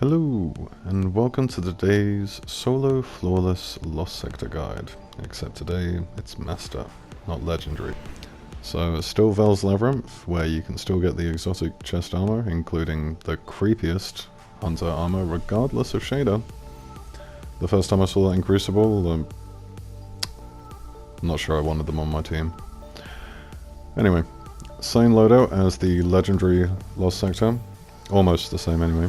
Hello, and welcome to today's solo flawless Lost Sector guide, except today it's Master, not Legendary. So it's still Veles Labyrinth, where you can still get the exotic chest armor, including the creepiest Hunter armor, regardless of shader. The first time I saw that in Crucible, I'm not sure I wanted them on my team. Anyway, same loadout as the Legendary Lost Sector, almost the same anyway.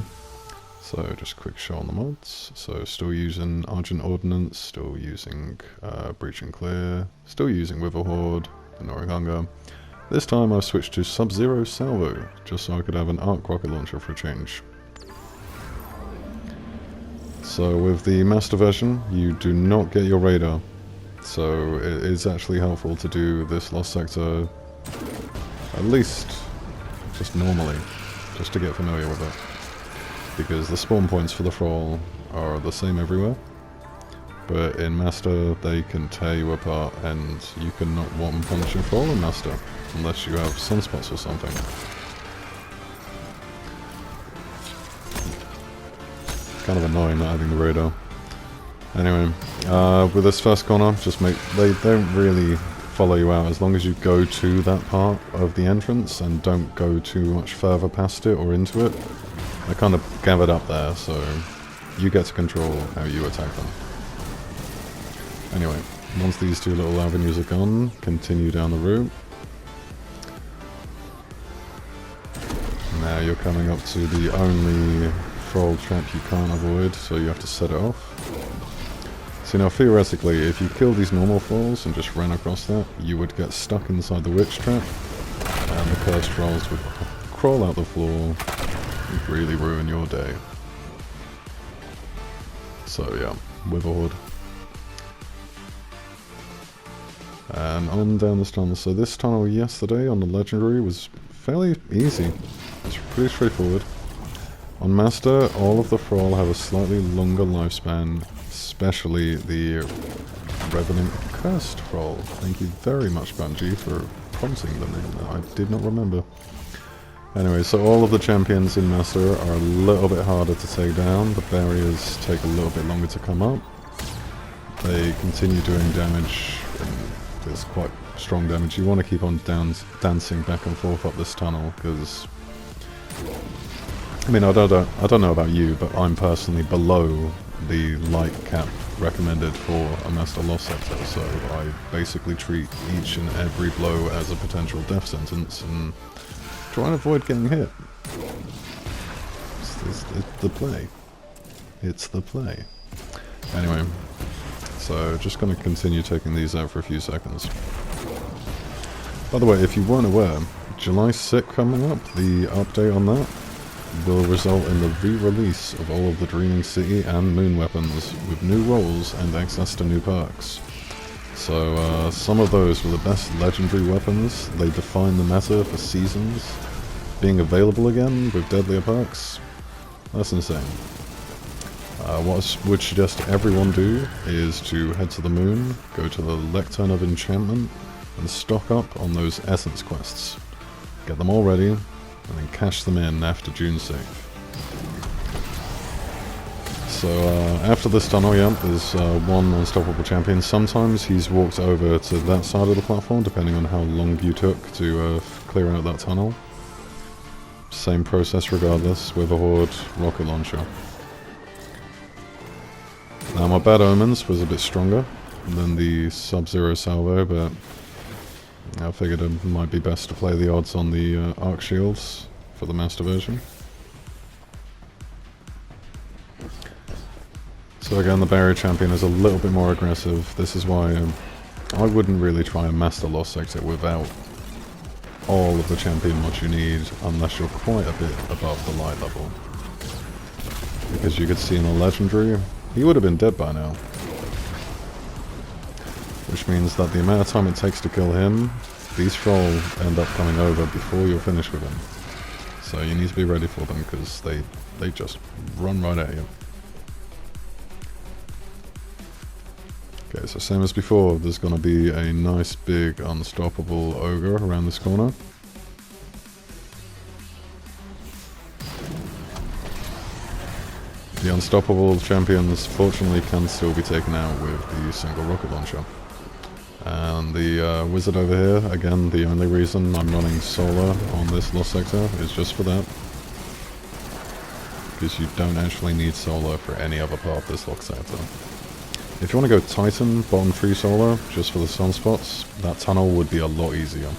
So just a quick show on the mods. So still using Argent Ordnance, still using Breach and Clear, still using Wither Horde, Ignoring Hunger. This time I've switched to Sub-Zero Salvo, just so I could have an arc rocket launcher for a change. So with the Master version, you do not get your radar. So it is actually helpful to do this Lost Sector at least just normally, just to get familiar with it. Because the spawn points for the Thrall are the same everywhere, but in Master they can tear you apart, and you cannot one punch your Thrall in Master unless you have sunspots or something. Kind of annoying not having the radar. Anyway, with this first corner, just they don't really follow you out as long as you go to that part of the entrance and don't go too much further past it or into it. They're kind of gathered up there, so you get to control how you attack them. Anyway, once these two little avenues are gone, continue down the route. Now you're coming up to the only Thrall trap you can't avoid, so you have to set it off. So now theoretically, if you kill these normal Thralls and just ran across that, you would get stuck inside the Witch trap, and the cursed Thralls would crawl out the floor. Really ruin your day. So yeah, Wither Horde. And on down this tunnel. So this tunnel yesterday on the Legendary was fairly easy. It's pretty straightforward. On Master, all of the Thrall have a slightly longer lifespan, especially the Revenant Cursed Thrall. Thank you very much, Bungie, for prompting the name that I did not remember. Anyway, so all of the champions in Master are a little bit harder to take down. The barriers take a little bit longer to come up. They continue doing damage, and there's quite strong damage. You want to keep on dancing back and forth up this tunnel, because I mean, I don't know about you, but I'm personally below the light cap recommended for a Master Lost Sector, so I basically treat each and every blow as a potential death sentence, and try and avoid getting hit. It's the play. It's the play. Anyway, so just going to continue taking these out for a few seconds. By the way, if you weren't aware, July 6th coming up, the update on that will result in the re-release of all of the Dreaming City and Moon weapons with new roles and access to new perks. So some of those were the best legendary weapons. They define the meta for seasons. Being available again with deadlier perks, that's insane. What I would suggest everyone do is to head to the moon, go to the Lectern of Enchantment, and stock up on those essence quests. Get them all ready, and then cash them in after June 6th. So after this tunnel, yeah, there's one unstoppable champion. Sometimes he's walked over to that side of the platform, depending on how long you took to clear out that tunnel. Same process regardless, with a Horde rocket launcher. Now my Bad Omens was a bit stronger than the Sub-Zero Salvo, but I figured it might be best to play the odds on the Arc Shields for the Master version. So again, the Barrier Champion is a little bit more aggressive. This is why I wouldn't really try and Master Lost Sector without all of the champion mods you need, unless you're quite a bit above the light level. Because you could see in a Legendary, he would have been dead by now. Which means that the amount of time it takes to kill him, these Thrall end up coming over before you're finished with him. So you need to be ready for them, because they just run right at you. Okay, so same as before, there's going to be a nice big unstoppable ogre around this corner. The unstoppable champions fortunately can still be taken out with the single rocket launcher. And the wizard over here, again, the only reason I'm running solar on this lost sector is just for that. Because you don't actually need solar for any other part of this lost sector. If you want to go Titan, bottom 3 solar, just for the sunspots, that tunnel would be a lot easier.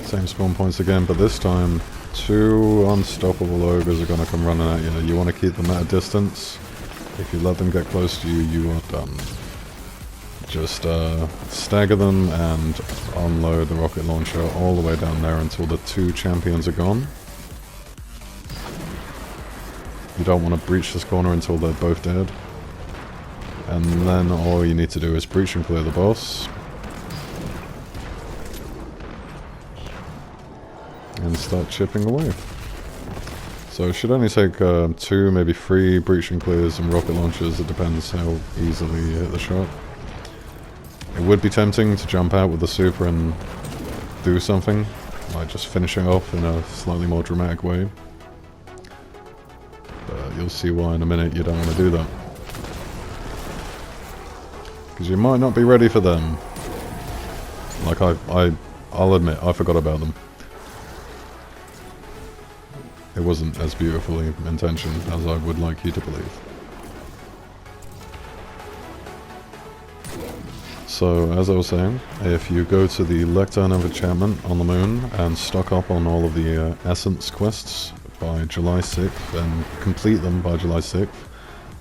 Same spawn points again, but this time 2 unstoppable ogres are going to come running at you. You want to keep them at a distance. If you let them get close to you, you are done. Just stagger them and unload the rocket launcher all the way down there until the 2 champions are gone. You don't want to breach this corner until they're both dead. And then all you need to do is breach and clear the boss. And start chipping away. So it should only take 2, maybe 3 breach and clears and rocket launchers. It depends how easily you hit the shot. It would be tempting to jump out with the super and do something, like just finishing off in a slightly more dramatic way. But you'll see why in a minute you don't want to do that. Because you might not be ready for them. Like I'll admit, I forgot about them. It wasn't as beautifully intentioned as I would like you to believe. So, as I was saying, if you go to the Lectern of Enchantment on the moon and stock up on all of the Essence quests by July 6th and complete them by July 6th,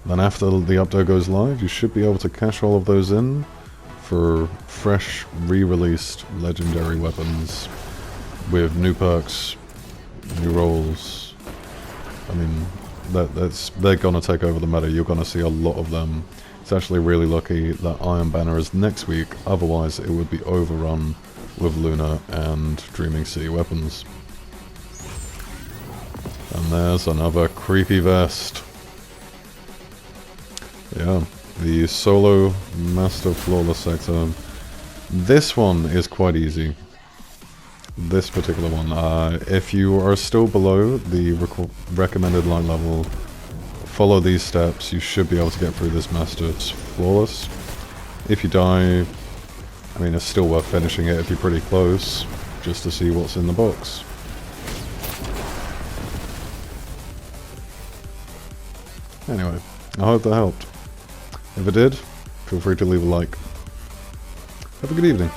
then after the update goes live, you should be able to cash all of those in for fresh, re-released legendary weapons with new perks, new rolls. I mean, they're gonna take over the meta. You're gonna see a lot of them. It's actually really lucky that Iron Banner is next week, otherwise it would be overrun with Luna and Dreaming City weapons. And there's another creepy vest. Yeah, the solo Master Flawless sector. This one is quite easy. This particular one. If you are still below the recommended light level, follow these steps, you should be able to get through this Master's Flawless. If you die, I mean, it's still worth finishing it if you're pretty close, just to see what's in the box. Anyway, I hope that helped. If it did, feel free to leave a like. Have a good evening.